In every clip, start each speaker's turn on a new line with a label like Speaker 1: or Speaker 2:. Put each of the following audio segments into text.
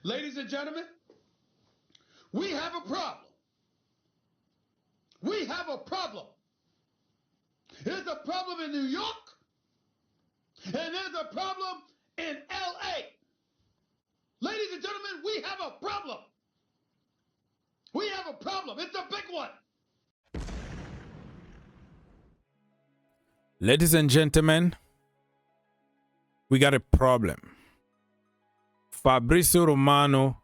Speaker 1: Ladies and gentlemen, we have a problem. We have a problem. There's a problem in New York, and there's a problem in LA. Ladies and gentlemen, we have a problem. We have a problem. It's a big one.
Speaker 2: Ladies and gentlemen, we got a problem. Fabrizio Romano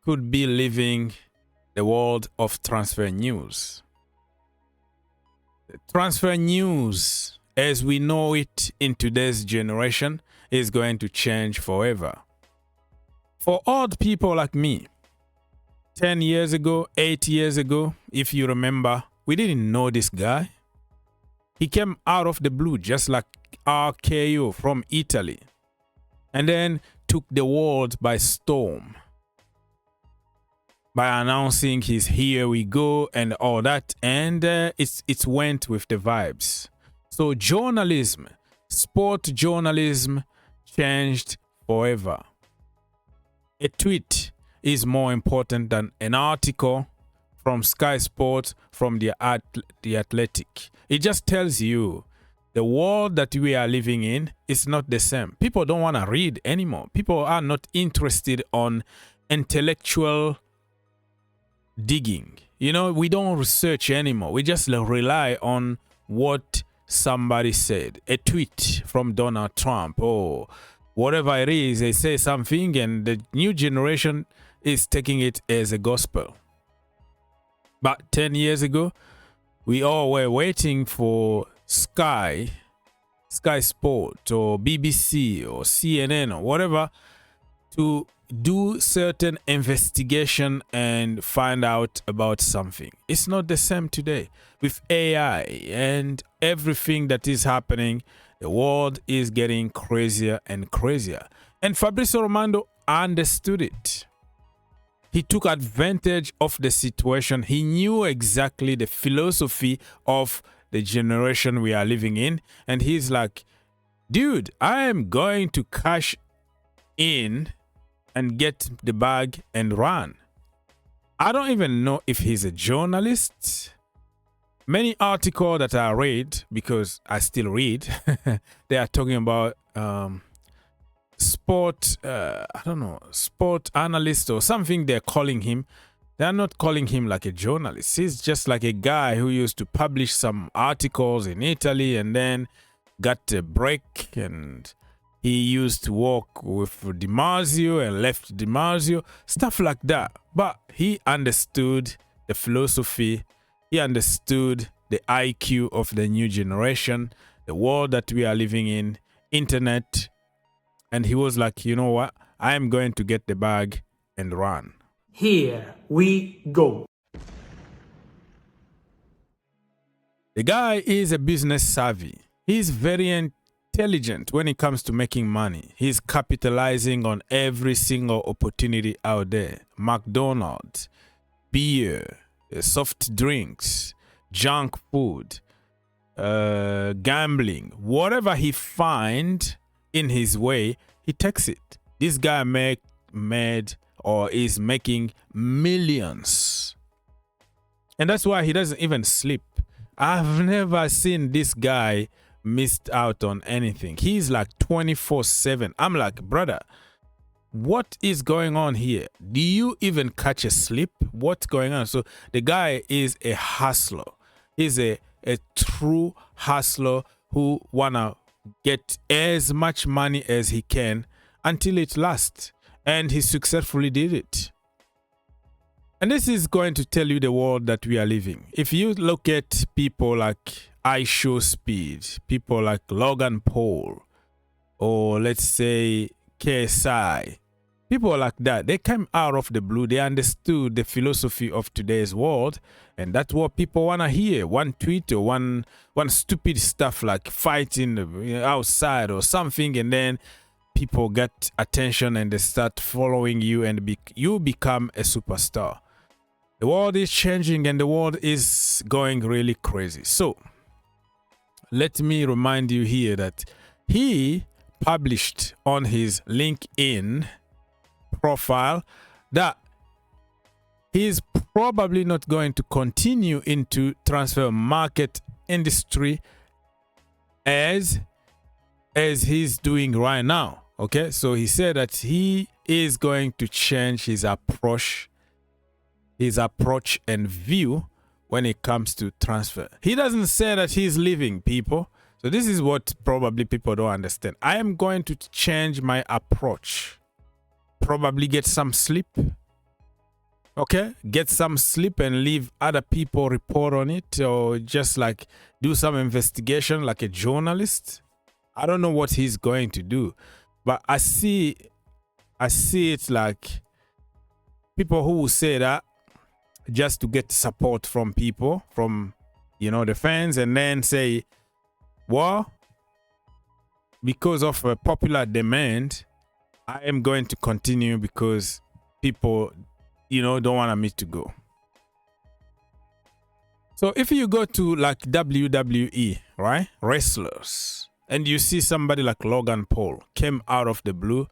Speaker 2: could be leaving the world of transfer news. The transfer news, as we know it in today's generation, is going to change forever. For old people like me, 10 years ago, 8 years ago, if you remember, we didn't know this guy. He came out of the blue just like RKO from Italy and then took the world by storm by announcing his "here we go" and all that, and it went with the vibes. So journalism, sport journalism changed forever. A tweet is more important than an article from Sky Sports, from the Athletic. It just tells you the world that we are living in is not the same. People don't want to read anymore. People are not interested on intellectual digging. You know, we don't research anymore. We just rely on what somebody said. A tweet from Donald Trump or whatever it is, they say something and the new generation is taking it as a gospel. But 10 years ago, we all were waiting for Sky Sport or BBC or CNN or whatever to do certain investigation and find out about something. It's not the same today. With AI and everything that is happening, the world is getting crazier and crazier. And Fabrizio Romano understood it. He took advantage of the situation. He knew exactly the philosophy of the generation we are living in. And he's like, dude, I am going to cash in and get the bag and run. I don't even know if he's a journalist. Many articles that I read, because I still read, they are talking about sport, I don't know, sport analyst or something they're calling him. They're not calling him like a journalist. He's just like a guy who used to publish some articles in Italy and then got a break, and he used to work with DiMarzio and left DiMarzio, stuff like that. But he understood the philosophy. He understood the IQ of the new generation, the world that we are living in, internet. And he was like, you know what? I am going to get the bag and run.
Speaker 3: Here we go.
Speaker 2: The guy is a business savvy. He's very intelligent when it comes to making money. He's capitalizing on every single opportunity out there. McDonald's, beer, soft drinks, junk food, gambling, whatever he finds in his way, he takes it. This guy made or is making millions. And that's why he doesn't even sleep. I've never seen this guy missed out on anything. He's like 24/7. I'm like, brother, what is going on here? Do you even catch a sleep? What's going on? So the guy is a hustler. He's a true hustler who wanna get as much money as he can until it lasts. And he successfully did it. And this is going to tell you the world that we are living. If you look at people like iShowSpeed, people like Logan Paul, or let's say KSI, people like that, they came out of the blue. They understood the philosophy of today's world, and that's what people want to hear. One tweet or one stupid stuff like fighting outside or something, and then people get attention and they start following you, and you become a superstar. The world is changing and the world is going really crazy. So let me remind you here that he published on his LinkedIn profile that he's probably not going to continue into transfer market industry as he's doing right now. Okay, so he said that he is going to change his approach and view when it comes to transfer. He doesn't say that he's leaving, people. So this is what probably people don't understand. I am going to change my approach. Probably get some sleep. Okay, get some sleep and leave other people report on it, or just like do some investigation like a journalist. I don't know what he's going to do, but I see it like people who will say that just to get support from people, from, you know, the fans, and then say, well, because of a popular demand, I am going to continue because people, you know, don't want me to go. So if you go to like WWE, right, wrestlers, and you see somebody like Logan Paul came out of the blue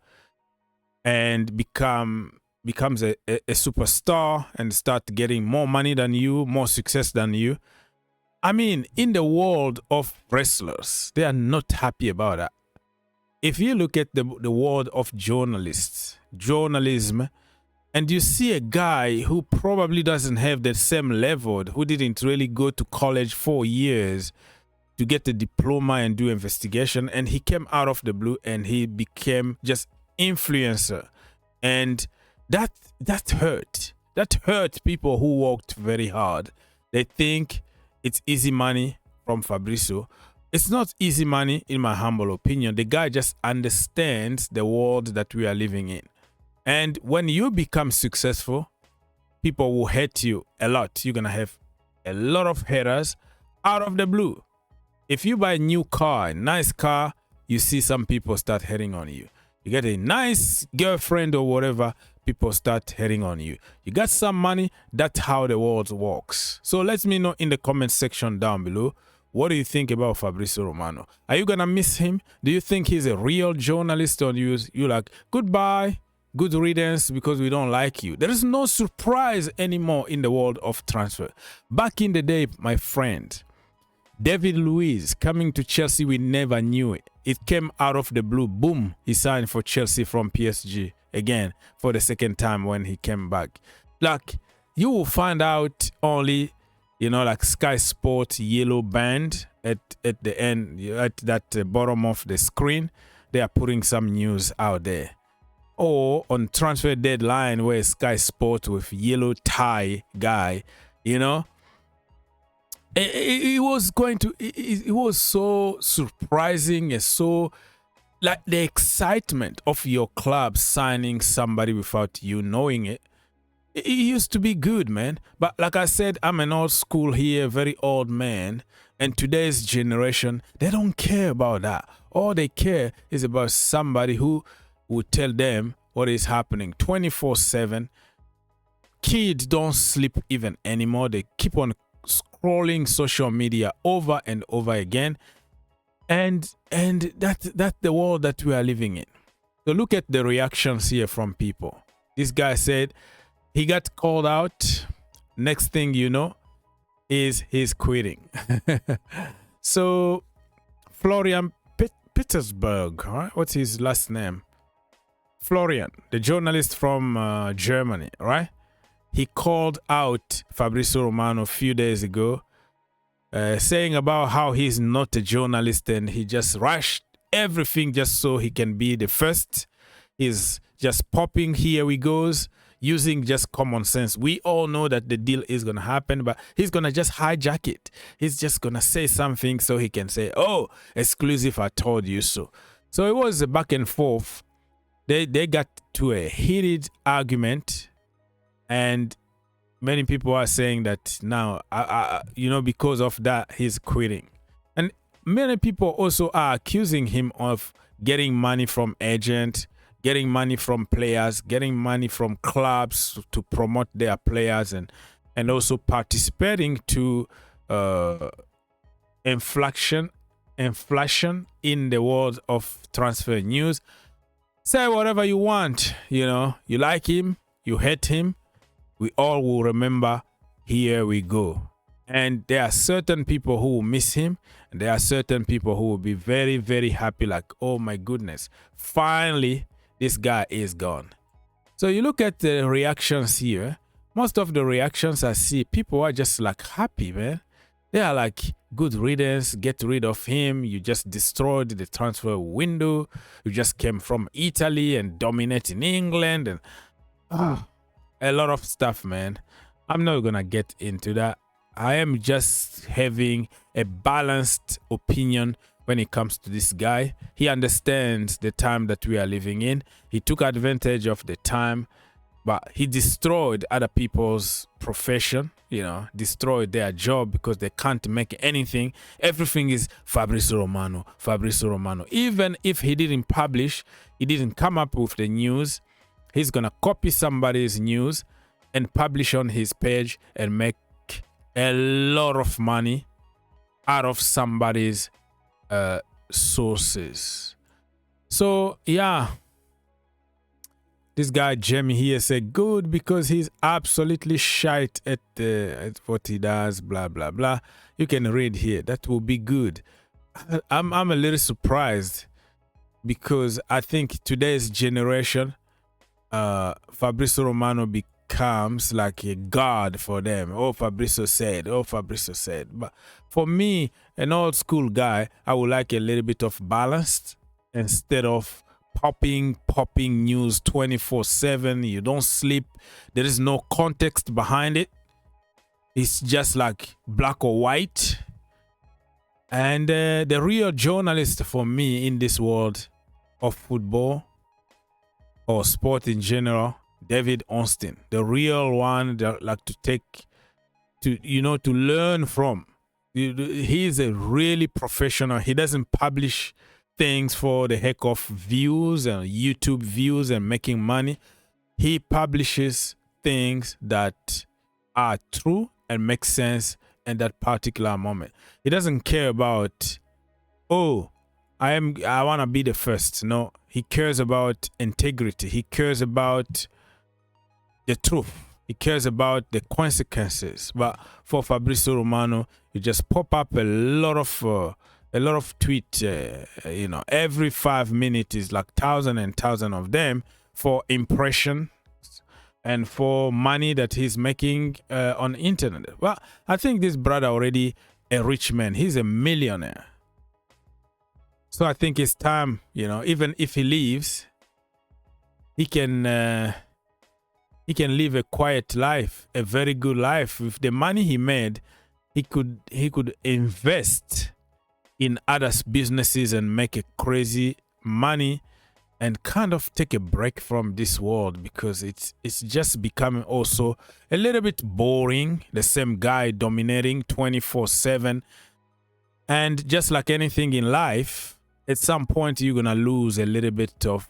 Speaker 2: and becomes a superstar and start getting more money than you, more success than you. I mean, in the world of wrestlers, they are not happy about that. If you look at the world of journalism, and you see a guy who probably doesn't have the same level, who didn't really go to college 4 years to get a diploma and do investigation, and he came out of the blue and he became just influencer, and that hurt. That hurt people who worked very hard. They think it's easy money from Fabrizio. It's not easy money, in my humble opinion. The guy just understands the world that we are living in. And when you become successful, people will hate you a lot. You're going to have a lot of haters out of the blue. If you buy a new car, a nice car, you see some people start hating on you. You get a nice girlfriend or whatever, people start hating on you. You got some money, that's how the world works. So let me know in the comment section down below. What do you think about Fabrizio Romano? Are you going to miss him? Do you think he's a real journalist, or you like, goodbye, good riddance, because we don't like you? There is no surprise anymore in the world of transfer. Back in the day, my friend, David Luiz coming to Chelsea, we never knew it. It came out of the blue. Boom, he signed for Chelsea from PSG again for the second time when he came back. Like, you will find out only, you know, like Sky Sport yellow band at the end, at that bottom of the screen. They are putting some news out there. Or on transfer deadline, where Sky Sport with yellow tie guy, you know, it was so surprising, and so like the excitement of your club signing somebody without you knowing it. It used to be good, man. But like I said, I'm an old school here, very old man. And today's generation, they don't care about that. All they care is about somebody who will tell them what is happening 24/7. Kids don't sleep even anymore. They keep on scrolling social media over and over again. And that's the world that we are living in. So look at the reactions here from people. This guy said he got called out. Next thing you know is he's quitting. So Florian Petersburg, right? What's his last name? Florian, the journalist from Germany, right? He called out Fabrizio Romano a few days ago, saying about how he's not a journalist and he just rushed everything just so he can be the first. He's just popping, here he goes, using just common sense. We all know that the deal is going to happen, but he's going to just hijack it. He's just going to say something so he can say, oh, exclusive, I told you so. So it was a back and forth. They got to a heated argument, and many people are saying that now, you know, because of that, he's quitting. And many people also are accusing him of getting money from agents, getting money from players, getting money from clubs to promote their players, and also participating to inflation in the world of transfer news. Say whatever you want, you know. You like him, you hate him. We all will remember, here we go. And there are certain people who will miss him, and there are certain people who will be very, very happy, like, oh my goodness, finally, this guy is gone. So you look at the reactions here. Most of the reactions I see, people are just like happy, man. They are like, good riddance, get rid of him. You just destroyed the transfer window. You just came from Italy and dominating England and a lot of stuff, man. I'm not gonna get into that. I am just having a balanced opinion when it comes to this guy. He understands the time that we are living in. He took advantage of the time, but he destroyed other people's profession, you know, destroyed their job because they can't make anything. Everything is Fabrizio Romano, Fabrizio Romano. Even if he didn't publish, he didn't come up with the news, he's gonna copy somebody's news and publish on his page and make a lot of money out of somebody's sources. So yeah, this guy Jamie here said good because he's absolutely shite at what he does, blah blah blah. You can read here, that will be good. I'm a little surprised because I think today's generation, Fabrizio Romano becomes like a god for them. Oh, Fabrizio said, oh, Fabrizio said. But for me, an old school guy, I would like a little bit of balance instead of popping news 24/7. You don't sleep. There is no context behind it. It's just like black or white. And the real journalist for me in this world of football or sport in general, David Austin, the real one that like to take, to, you know, to learn from. He is a really professional. He doesn't publish things for the heck of views and YouTube views and making money. He publishes things that are true and make sense in that particular moment. He doesn't care about, oh, I want to be the first. No, he cares about integrity. He cares about the truth. He cares about the consequences. But for Fabrizio Romano, you just pop up a lot of tweet. You know, every 5 minutes is like thousands and thousands of them for impression and for money that he's making on internet. Well, I think this brother already a rich man. He's a millionaire. So I think it's time, you know, even if he leaves, he can live a quiet life, a very good life. With the money he made, he could invest in others' businesses and make a crazy money and kind of take a break from this world, because it's just becoming also a little bit boring. The same guy dominating 24/7. And just like anything in life, at some point you're gonna lose a little bit of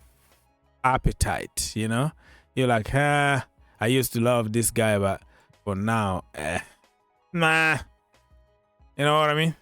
Speaker 2: appetite, you know? You're like, I used to love this guy, but for now, nah. You know what I mean?